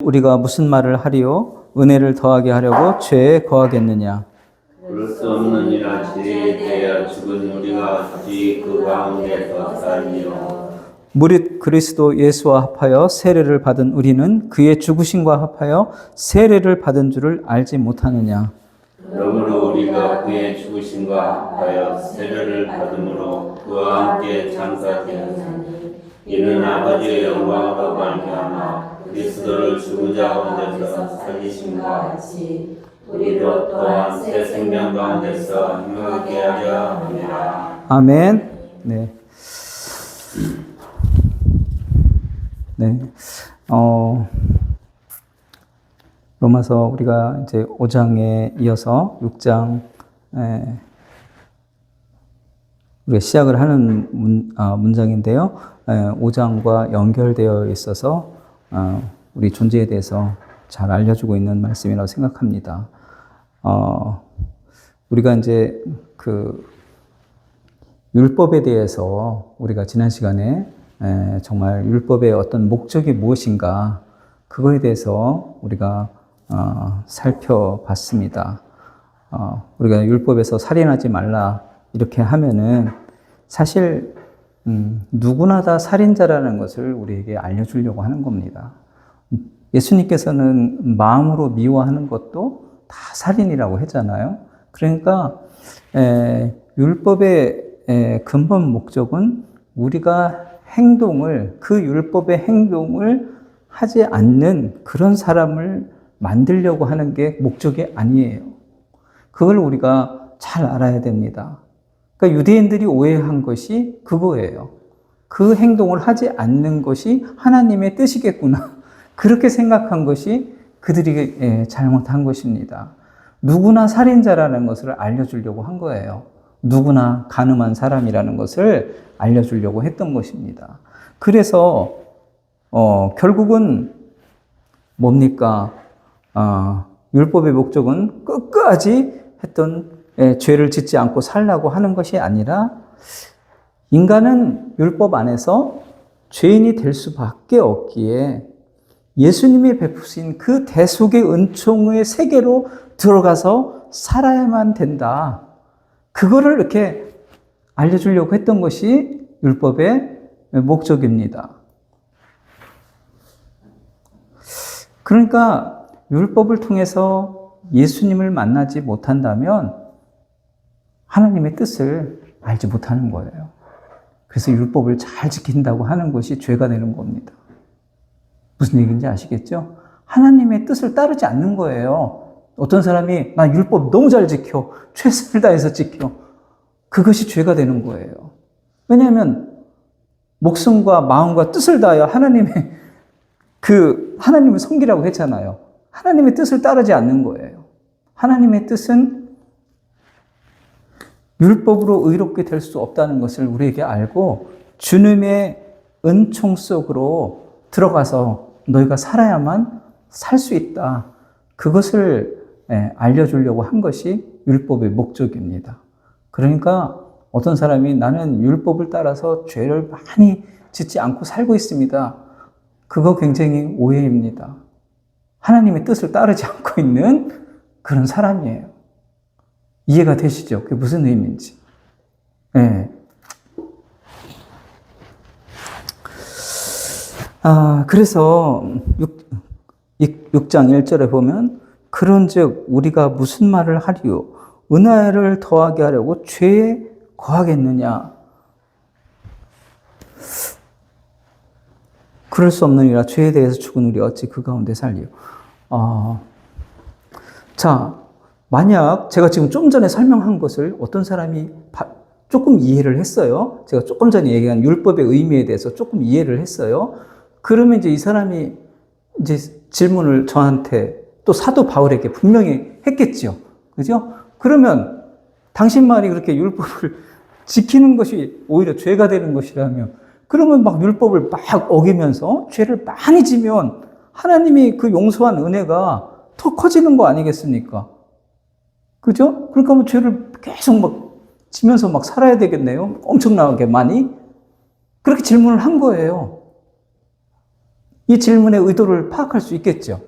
우리가 무슨 말을 하리요? 은혜를 더하게 하려고 죄에 거하겠느냐? 그럴 수 없느니라. 죄에 대하여 죽은 우리가 어찌 그 가운데서 살리요. 무릇 그리스도 예수와 합하여 세례를 받은 우리는 그의 죽으심과 합하여 세례를 받은 줄을 알지 못하느냐? 그러므로 우리가 그의 죽으심과 합하여 세례를 받음으로 그와 함께 장사되었으니 이는 아버지의 영광으로 말미암아 그리스도를 죽은 자 가운데서 살리심과 같이 우리도 또한 새 생명 가운데서 행하게 하려 함이라. 아멘. 네. 네. 로마서 우리가 이제 5장에 이어서 6장 우리가 시작을 하는 문장인데요. 5장과 연결되어 있어서 우리 존재에 대해서 잘 알려주고 있는 말씀이라고 생각합니다. 우리가 이제 그 율법에 대해서 우리가 지난 시간에 정말 율법의 어떤 목적이 무엇인가 그거에 대해서 우리가 살펴봤습니다. 우리가 율법에서 살인하지 말라 이렇게 하면은 사실 누구나 다 살인자라는 것을 우리에게 알려주려고 하는 겁니다. 예수님께서는 마음으로 미워하는 것도 다 살인이라고 했잖아요. 그러니까 율법의 근본 목적은 우리가 그 율법의 행동을 하지 않는 그런 사람을 만들려고 하는 게 목적이 아니에요. 그걸 우리가 잘 알아야 됩니다. 그러니까 유대인들이 오해한 것이 그거예요. 그 행동을 하지 않는 것이 하나님의 뜻이겠구나. 그렇게 생각한 것이 그들이 잘못한 것입니다. 누구나 살인자라는 것을 알려주려고 한 거예요. 누구나 간음한 사람이라는 것을 알려주려고 했던 것입니다. 그래서 결국은 뭡니까? 율법의 목적은 끝까지 했던 죄를 짓지 않고 살라고 하는 것이 아니라 인간은 율법 안에서 죄인이 될 수밖에 없기에 예수님이 베푸신 그 대속의 은총의 세계로 들어가서 살아야만 된다. 그거를 이렇게 알려주려고 했던 것이 율법의 목적입니다. 그러니까 율법을 통해서 예수님을 만나지 못한다면 하나님의 뜻을 알지 못하는 거예요. 그래서 율법을 잘 지킨다고 하는 것이 죄가 되는 겁니다. 무슨 얘기인지 아시겠죠? 하나님의 뜻을 따르지 않는 거예요. 어떤 사람이 나 율법 너무 잘 지켜. 최선을 다해서 지켜. 그것이 죄가 되는 거예요. 왜냐하면 목숨과 마음과 뜻을 다하여 하나님을 섬기라고 했잖아요. 하나님의 뜻을 따르지 않는 거예요. 하나님의 뜻은 율법으로 의롭게 될 수 없다는 것을 우리에게 알고 주님의 은총 속으로 들어가서 너희가 살아야만 살 수 있다. 그것을 알려주려고 한 것이 율법의 목적입니다. 그러니까 어떤 사람이 나는 율법을 따라서 죄를 많이 짓지 않고 살고 있습니다. 그거 굉장히 오해입니다. 하나님의 뜻을 따르지 않고 있는 그런 사람이에요. 이해가 되시죠? 그게 무슨 의미인지. 네. 그래서 6장 1절에 보면 그런즉 우리가 무슨 말을 하리요? 은혜를 더하게 하려고 죄에 거하겠느냐? 그럴 수 없느니라. 죄에 대해서 죽은 우리 어찌 그 가운데 살리요? 자, 만약 제가 지금 좀 전에 설명한 것을 어떤 사람이 조금 이해를 했어요. 제가 조금 전에 얘기한 율법의 의미에 대해서 조금 이해를 했어요. 그러면 이제 이 사람이 이제 질문을 저한테 또 사도 바울에게 분명히 했겠죠. 그죠? 그러면 당신 말이 그렇게 율법을 지키는 것이 오히려 죄가 되는 것이라면 그러면 막 율법을 막 어기면서 죄를 많이 지면 하나님이 그 용서한 은혜가 더 커지는 거 아니겠습니까? 그죠? 그러니까 뭐 죄를 계속 막 지면서 막 살아야 되겠네요. 엄청나게 많이. 그렇게 질문을 한 거예요. 이 질문의 의도를 파악할 수 있겠죠.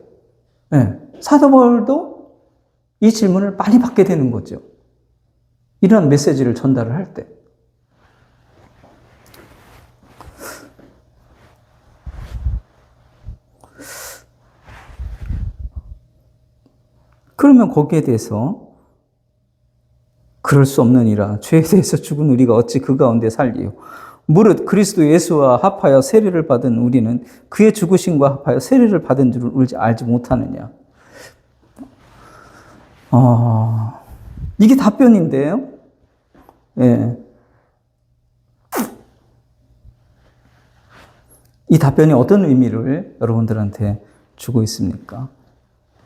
네. 사도 바울도 이 질문을 많이 받게 되는 거죠. 이런 메시지를 전달을 할 때. 그러면 거기에 대해서 그럴 수 없느니라. 죄에 대해서 죽은 우리가 어찌 그 가운데 살리요. 무릇 그리스도 예수와 합하여 세례를 받은 우리는 그의 죽으심과 합하여 세례를 받은 줄을 알지 못하느냐. 이게 답변인데요. 예. 이 답변이 어떤 의미를 여러분들한테 주고 있습니까?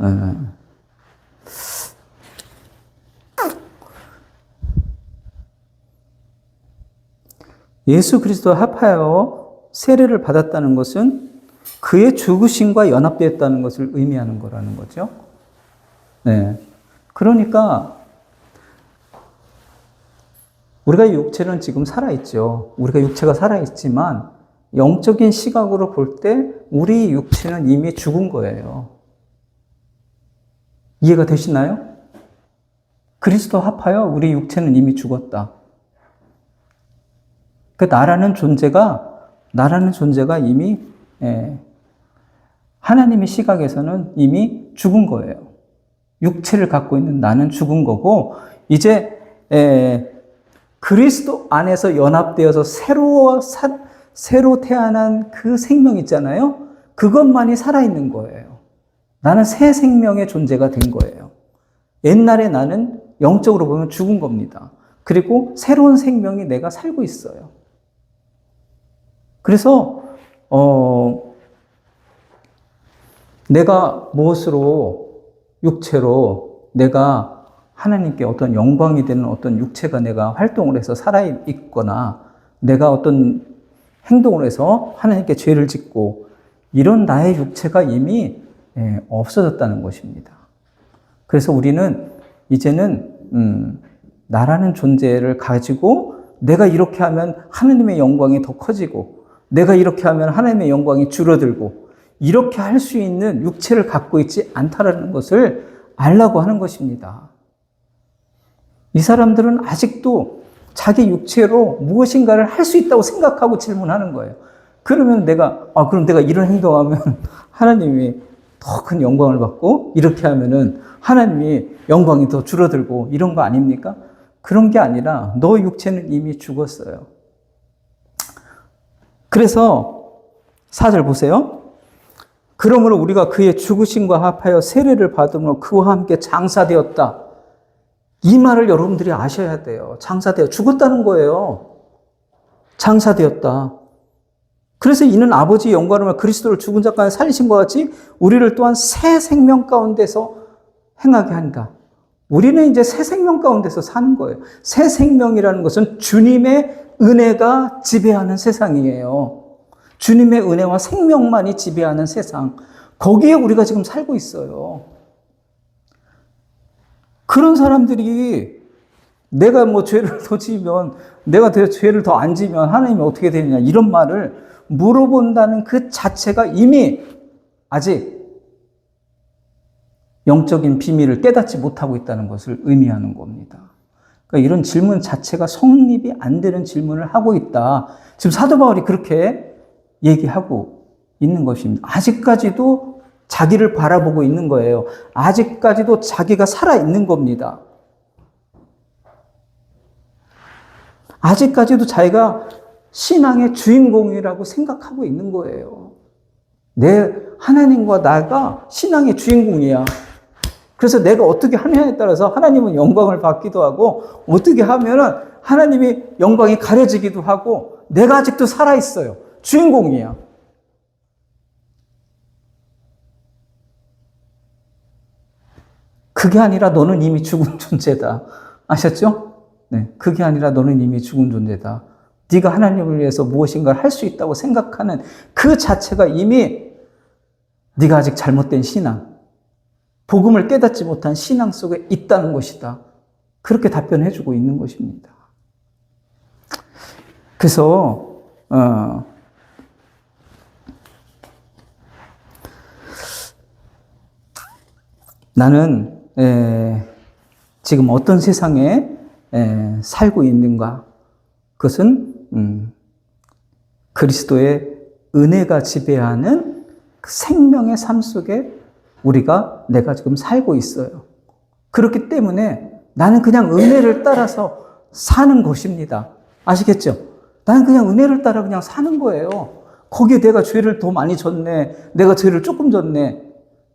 예. 예수 그리스도와 합하여 세례를 받았다는 것은 그의 죽으심과 연합되었다는 것을 의미하는 거라는 거죠. 네. 그러니까 우리가 육체는 지금 살아있죠. 우리가 육체가 살아있지만 영적인 시각으로 볼 때 우리 육체는 이미 죽은 거예요. 이해가 되시나요? 그리스도와 합하여 우리 육체는 이미 죽었다. 그 나라는 존재가 이미 하나님의 시각에서는 이미 죽은 거예요. 육체를 갖고 있는 나는 죽은 거고 이제 그리스도 안에서 연합되어서 새로 태어난 그 생명 있잖아요. 그것만이 살아있는 거예요. 나는 새 생명의 존재가 된 거예요. 옛날에 나는 영적으로 보면 죽은 겁니다. 그리고 새로운 생명이 내가 살고 있어요. 그래서 내가 무엇으로 육체로 내가 하나님께 어떤 영광이 되는 어떤 육체가 내가 활동을 해서 살아있거나 내가 어떤 행동을 해서 하나님께 죄를 짓고 이런 나의 육체가 이미 없어졌다는 것입니다. 그래서 우리는 이제는 나라는 존재를 가지고 내가 이렇게 하면 하나님의 영광이 더 커지고 내가 이렇게 하면 하나님의 영광이 줄어들고 이렇게 할 수 있는 육체를 갖고 있지 않다라는 것을 알라고 하는 것입니다. 이 사람들은 아직도 자기 육체로 무엇인가를 할 수 있다고 생각하고 질문하는 거예요. 그러면 그럼 내가 이런 행동하면 하나님이 더 큰 영광을 받고 이렇게 하면은 하나님이 영광이 더 줄어들고 이런 거 아닙니까? 그런 게 아니라 너 육체는 이미 죽었어요. 그래서 4절 보세요. 그러므로 우리가 그의 죽으심과 합하여 세례를 받음으로 그와 함께 장사되었다. 이 말을 여러분들이 아셔야 돼요. 죽었다는 거예요. 장사되었다. 그래서 이는 아버지의 영광을 그리스도를 죽은 자 가운데 살리신 것 같이 우리를 또한 새 생명 가운데서 행하게 한다. 우리는 이제 새 생명 가운데서 사는 거예요. 새 생명이라는 것은 주님의 은혜가 지배하는 세상이에요. 주님의 은혜와 생명만이 지배하는 세상. 거기에 우리가 지금 살고 있어요. 그런 사람들이 내가 죄를 더 지면, 내가 죄를 더 안 지면 하나님이 어떻게 되느냐 이런 말을 물어본다는 그 자체가 이미 아직 영적인 비밀을 깨닫지 못하고 있다는 것을 의미하는 겁니다. 그러니까 이런 질문 자체가 성립이 안 되는 질문을 하고 있다. 지금 사도 바울이 그렇게 얘기하고 있는 것입니다. 아직까지도 자기를 바라보고 있는 거예요. 아직까지도 자기가 살아있는 겁니다. 아직까지도 자기가 신앙의 주인공이라고 생각하고 있는 거예요. 내 하나님과 나가 신앙의 주인공이야. 그래서 내가 어떻게 하느냐에 따라서 하나님은 영광을 받기도 하고 어떻게 하면은 하나님이 영광이 가려지기도 하고 내가 아직도 살아있어요. 주인공이야. 그게 아니라 너는 이미 죽은 존재다. 아셨죠? 네, 그게 아니라 너는 이미 죽은 존재다. 네가 하나님을 위해서 무엇인가를 할 수 있다고 생각하는 그 자체가 이미 네가 아직 잘못된 신앙, 복음을 깨닫지 못한 신앙 속에 있다는 것이다. 그렇게 답변해주고 있는 것입니다. 그래서 나는 지금 어떤 세상에 살고 있는가? 그것은 그리스도의 은혜가 지배하는 그 생명의 삶 속에 내가 지금 살고 있어요. 그렇기 때문에 나는 그냥 은혜를 따라서 사는 것입니다. 아시겠죠? 나는 그냥 은혜를 따라 그냥 사는 거예요. 거기에 내가 죄를 더 많이 졌네, 내가 죄를 조금 졌네,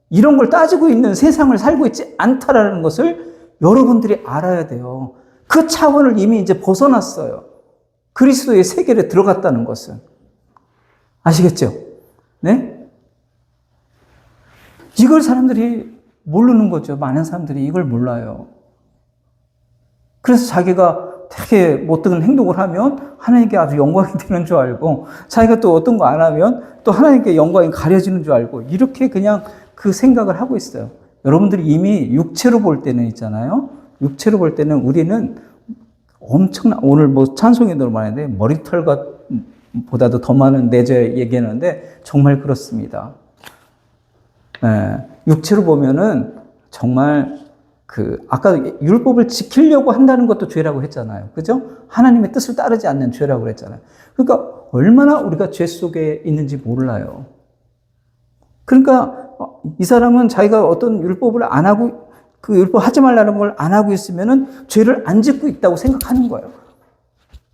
이런 걸 따지고 있는 세상을 살고 있지 않다라는 것을 여러분들이 알아야 돼요. 그 차원을 이미 이제 벗어났어요. 그리스도의 세계에 들어갔다는 것은. 아시겠죠? 네? 이걸 사람들이 모르는 거죠. 많은 사람들이 이걸 몰라요. 그래서 자기가 되게 못된 행동을 하면 하나님께 아주 영광이 되는 줄 알고, 자기가 또 어떤 거 안 하면 또 하나님께 영광이 가려지는 줄 알고, 이렇게 그냥 그 생각을 하고 있어요. 여러분들이 이미 육체로 볼 때는 있잖아요. 육체로 볼 때는 우리는 오늘 뭐 찬송에도 말했는데 머리털과 보다도 더 많은 내재 얘기하는데 정말 그렇습니다. 육체로 보면은 정말 아까 율법을 지키려고 한다는 것도 죄라고 했잖아요. 그죠? 하나님의 뜻을 따르지 않는 죄라고 그랬잖아요. 그러니까 얼마나 우리가 죄 속에 있는지 몰라요. 그러니까 이 사람은 자기가 어떤 율법을 안 하고, 그 율법 하지 말라는 걸 안 하고 있으면은 죄를 안 짓고 있다고 생각하는 거예요.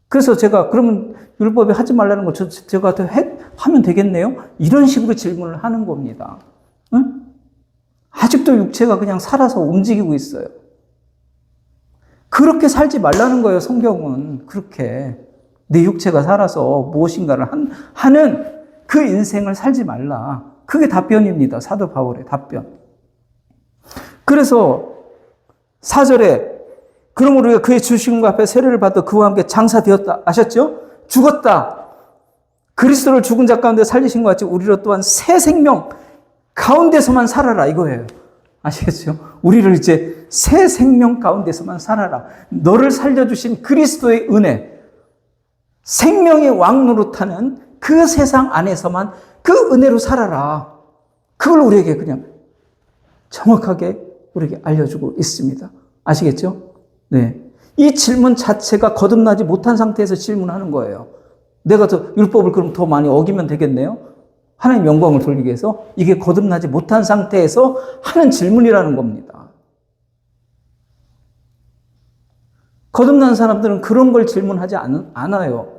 그래서 제가 그러면 율법에 하지 말라는 거 제가 하면 되겠네요? 이런 식으로 질문을 하는 겁니다. 응? 아직도 육체가 그냥 살아서 움직이고 있어요. 그렇게 살지 말라는 거예요, 성경은. 그렇게. 내 육체가 살아서 무엇인가를 하는 그 인생을 살지 말라. 그게 답변입니다. 사도 바울의 답변. 그래서 4절에 그러므로 우리가 그의 주심과 앞에 세례를 받아 그와 함께 장사되었다. 아셨죠? 죽었다. 그리스도를 죽은 자 가운데 살리신 것 같이 우리로 또한 새 생명 가운데서만 살아라 이거예요. 아시겠죠? 우리를 이제 새 생명 가운데서만 살아라. 너를 살려주신 그리스도의 은혜, 생명의 왕 노릇하는 그 세상 안에서만 그 은혜로 살아라. 그걸 우리에게 그냥 정확하게 우리에게 알려주고 있습니다. 아시겠죠? 네. 이 질문 자체가 거듭나지 못한 상태에서 질문하는 거예요. 내가 율법을 그럼 더 많이 어기면 되겠네요? 하나님 영광을 돌리기 위해서 이게 거듭나지 못한 상태에서 하는 질문이라는 겁니다. 거듭난 사람들은 그런 걸 질문하지 않아요.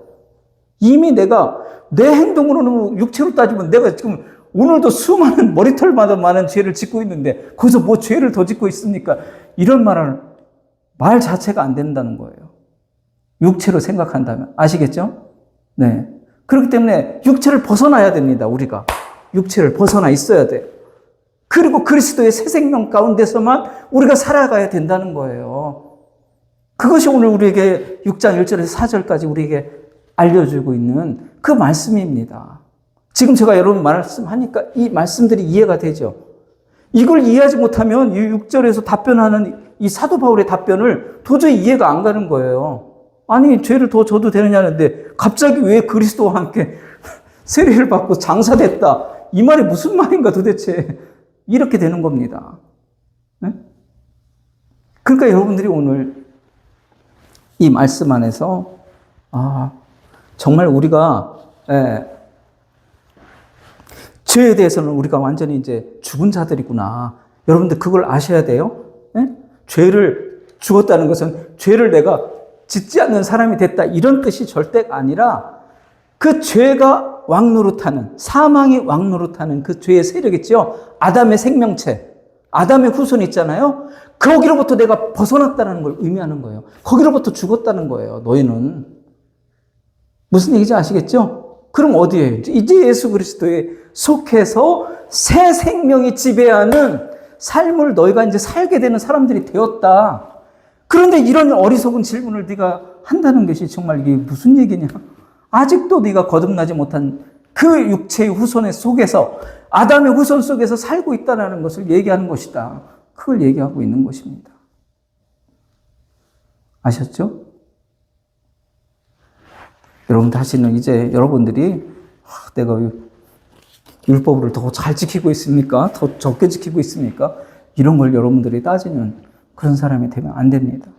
이미 내가 내 행동으로는 육체로 따지면 내가 지금 오늘도 수많은 머리털마다 많은 죄를 짓고 있는데 거기서 뭐 죄를 더 짓고 있습니까? 이런 말 자체가 안 된다는 거예요. 육체로 생각한다면. 아시겠죠? 네. 그렇기 때문에 육체를 벗어나야 됩니다. 우리가. 육체를 벗어나 있어야 돼요. 그리고 그리스도의 새 생명 가운데서만 우리가 살아가야 된다는 거예요. 그것이 오늘 우리에게 6장 1절에서 4절까지 우리에게 알려주고 있는 그 말씀입니다. 지금 제가 여러분 말씀하니까 이 말씀들이 이해가 되죠. 이걸 이해하지 못하면 이 6절에서 답변하는 이 사도 바울의 답변을 도저히 이해가 안 가는 거예요. 아니 죄를 더 져도 되느냐는데 갑자기 왜 그리스도와 함께 세례를 받고 장사됐다. 이 말이 무슨 말인가 도대체. 이렇게 되는 겁니다. 네? 그러니까 여러분들이 오늘 이 말씀 안에서 정말 우리가 죄에 대해서는 우리가 완전히 이제 죽은 자들이구나. 여러분들 그걸 아셔야 돼요. 죄를 죽었다는 것은 죄를 내가 짓지 않는 사람이 됐다 이런 뜻이 절대 아니라 그 죄가 왕노릇하는 사망이 왕노릇하는 그 죄의 세력 있죠. 아담의 생명체, 아담의 후손 있잖아요. 거기로부터 내가 벗어났다는 걸 의미하는 거예요. 거기로부터 죽었다는 거예요. 너희는 무슨 얘기인지 아시겠죠? 그럼 어디에 이제 예수 그리스도에 속해서 새 생명이 지배하는 삶을 너희가 이제 살게 되는 사람들이 되었다. 그런데 이런 어리석은 질문을 네가 한다는 것이 정말 이게 무슨 얘기냐? 아직도 네가 거듭나지 못한 그 육체의 후손의 속에서 아담의 후손 속에서 살고 있다는 것을 얘기하는 것이다. 그걸 얘기하고 있는 것입니다. 아셨죠? 여러분 다시는 이제 여러분들이 내가 율법을 더 잘 지키고 있습니까? 더 적게 지키고 있습니까? 이런 걸 여러분들이 따지는 그런 사람이 되면 안 됩니다.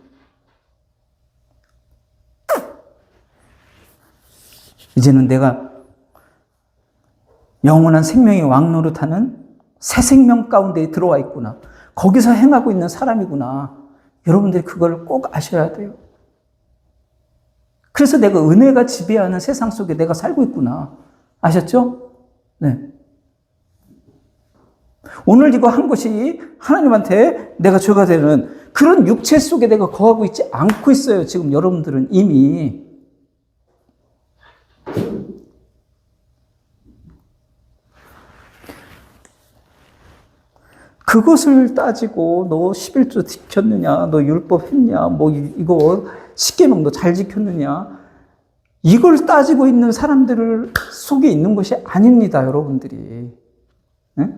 이제는 내가 영원한 생명의 왕노릇하는 새 생명 가운데 들어와 있구나. 거기서 행하고 있는 사람이구나. 여러분들이 그걸 꼭 아셔야 돼요. 그래서 내가 은혜가 지배하는 세상 속에 내가 살고 있구나. 아셨죠? 네. 오늘 이거 한 것이 하나님한테 내가 죄가 되는 그런 육체 속에 내가 거하고 있지 않고 있어요. 지금 여러분들은 이미. 그것을 따지고 너 11조 지켰느냐, 너 율법 했냐, 뭐 이거 10계명 너 잘 지켰느냐, 이걸 따지고 있는 사람들 속에 있는 것이 아닙니다, 여러분들이. 네?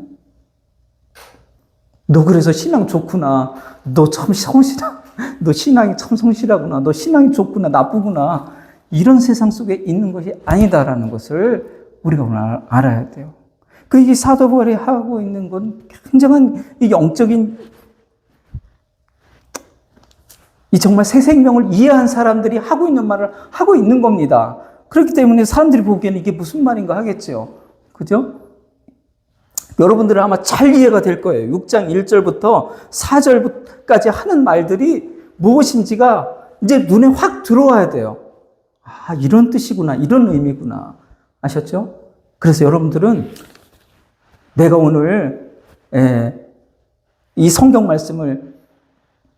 너 그래서 신앙 좋구나, 너 참 성실하, 너 신앙이 참 성실하구나, 너 신앙이 좋구나, 나쁘구나, 이런 세상 속에 있는 것이 아니다라는 것을 우리가 오늘 알아야 돼요. 이 사도 바울이 하고 있는 건 굉장한 이 영적인, 이 정말 새 생명을 이해한 사람들이 하고 있는 말을 하고 있는 겁니다. 그렇기 때문에 사람들이 보기에는 이게 무슨 말인가 하겠죠. 그죠? 여러분들은 아마 잘 이해가 될 거예요. 6장 1절부터 4절까지 하는 말들이 무엇인지가 이제 눈에 확 들어와야 돼요. 아, 이런 뜻이구나, 이런 의미구나. 아셨죠? 그래서 여러분들은 내가 오늘 이 성경 말씀을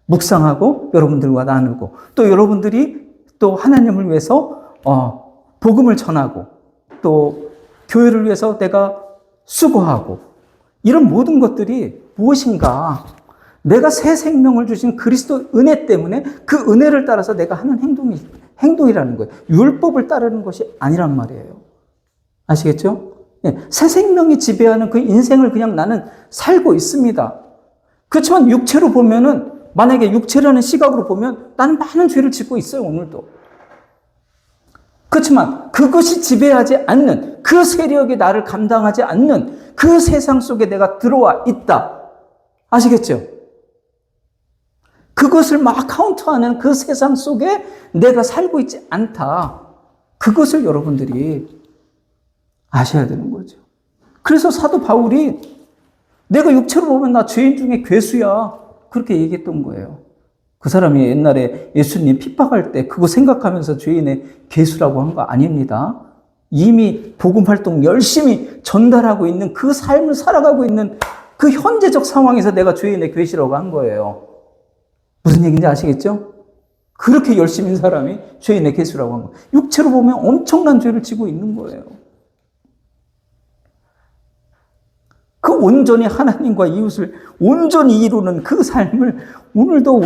묵상하고 여러분들과 나누고 또 여러분들이 또 하나님을 위해서 복음을 전하고 또 교회를 위해서 내가 수고하고 이런 모든 것들이 무엇인가, 내가 새 생명을 주신 그리스도 은혜 때문에 그 은혜를 따라서 내가 하는 행동이라는 거예요. 율법을 따르는 것이 아니란 말이에요. 아시겠죠? 새 생명이 지배하는 그 인생을 그냥 나는 살고 있습니다. 그렇지만 육체로 보면은, 만약에 육체라는 시각으로 보면 나는 많은 죄를 짓고 있어요, 오늘도. 그렇지만 그것이 지배하지 않는, 그 세력이 나를 감당하지 않는 그 세상 속에 내가 들어와 있다. 아시겠죠? 그것을 막 카운터하는 그 세상 속에 내가 살고 있지 않다. 그것을 여러분들이 아셔야 되는 거죠. 그래서 사도 바울이 내가 육체로 보면 나 죄인 중에 괴수야, 그렇게 얘기했던 거예요. 그 사람이 옛날에 예수님 핍박할 때 그거 생각하면서 죄인의 괴수라고 한 거 아닙니다. 이미 복음 활동 열심히 전달하고 있는 그 삶을 살아가고 있는 그 현재적 상황에서 내가 죄인의 괴수라고 한 거예요. 무슨 얘기인지 아시겠죠? 그렇게 열심인 사람이 죄인의 괴수라고 한 거예요. 육체로 보면 엄청난 죄를 지고 있는 거예요. 그 온전히 하나님과 이웃을 온전히 이루는 그 삶을 오늘도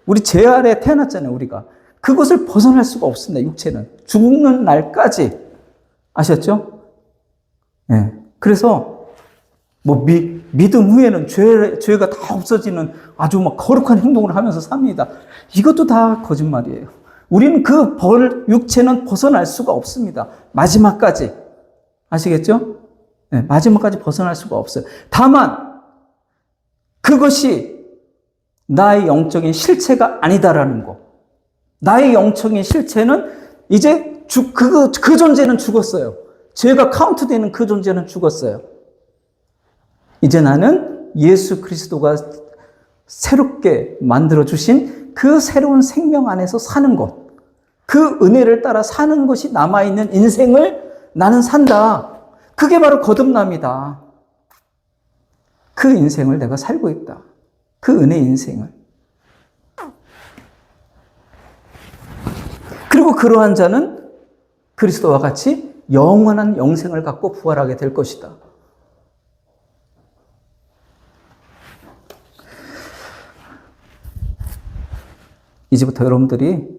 우리 죄 아래 태어났잖아요, 우리가. 그것을 벗어날 수가 없습니다, 육체는. 죽는 날까지. 아셨죠? 네. 그래서, 믿음 후에는 죄가 다 없어지는 아주 막 거룩한 행동을 하면서 삽니다. 이것도 다 거짓말이에요. 우리는 육체는 벗어날 수가 없습니다. 마지막까지. 아시겠죠? 네, 마지막까지 벗어날 수가 없어요. 다만 그것이 나의 영적인 실체가 아니다라는 거. 나의 영적인 실체는 이제 그 존재는 죽었어요. 죄가 카운트되는 그 존재는 죽었어요. 이제 나는 예수 그리스도가 새롭게 만들어주신 그 새로운 생명 안에서 사는 것, 그 은혜를 따라 사는 것이 남아있는 인생을 나는 산다. 그게 바로 거듭남이다. 그 인생을 내가 살고 있다. 그 은혜 인생을. 그리고 그러한 자는 그리스도와 같이 영원한 영생을 갖고 부활하게 될 것이다. 이제부터 여러분들이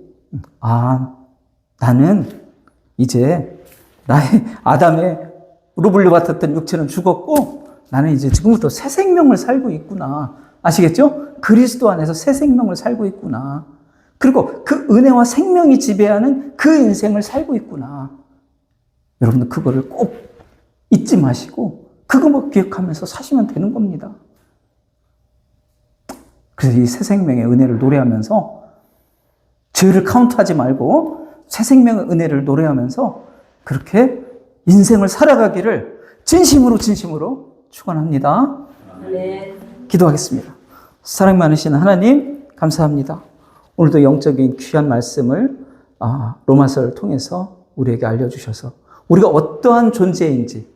나는 이제 나의 아담으로 물려받았던 육체는 죽었고 나는 이제 지금부터 새 생명을 살고 있구나. 아시겠죠? 그리스도 안에서 새 생명을 살고 있구나. 그리고 그 은혜와 생명이 지배하는 그 인생을 살고 있구나. 여러분들 그거를 꼭 잊지 마시고 그거 기억하면서 사시면 되는 겁니다. 그래서 이 새 생명의 은혜를 노래하면서 죄를 카운트하지 말고 새 생명의 은혜를 노래하면서 그렇게 인생을 살아가기를 진심으로 축원합니다. 기도하겠습니다. 사랑 많으신 하나님 감사합니다. 오늘도 영적인 귀한 말씀을 로마서를 통해서 우리에게 알려주셔서 우리가 어떠한 존재인지,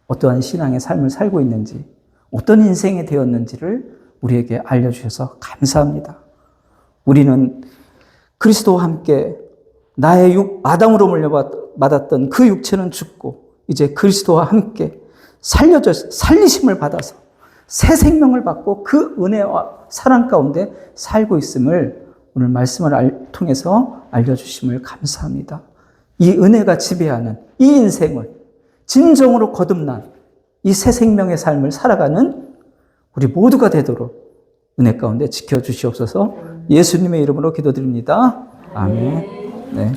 어떠한 신앙의 삶을 살고 있는지, 어떤 인생이 되었는지를 우리에게 알려주셔서 감사합니다. 우리는 그리스도와 함께 나의 아담으로 물려받았던 그 육체는 죽고 이제 그리스도와 함께 살리심을 받아서 새 생명을 받고 그 은혜와 사랑 가운데 살고 있음을 오늘 말씀을 통해서 알려주심을 감사합니다. 이 은혜가 지배하는 이 인생을 진정으로 거듭난 이 새 생명의 삶을 살아가는 우리 모두가 되도록 은혜 가운데 지켜주시옵소서. 예수님의 이름으로 기도드립니다. 아멘. 네.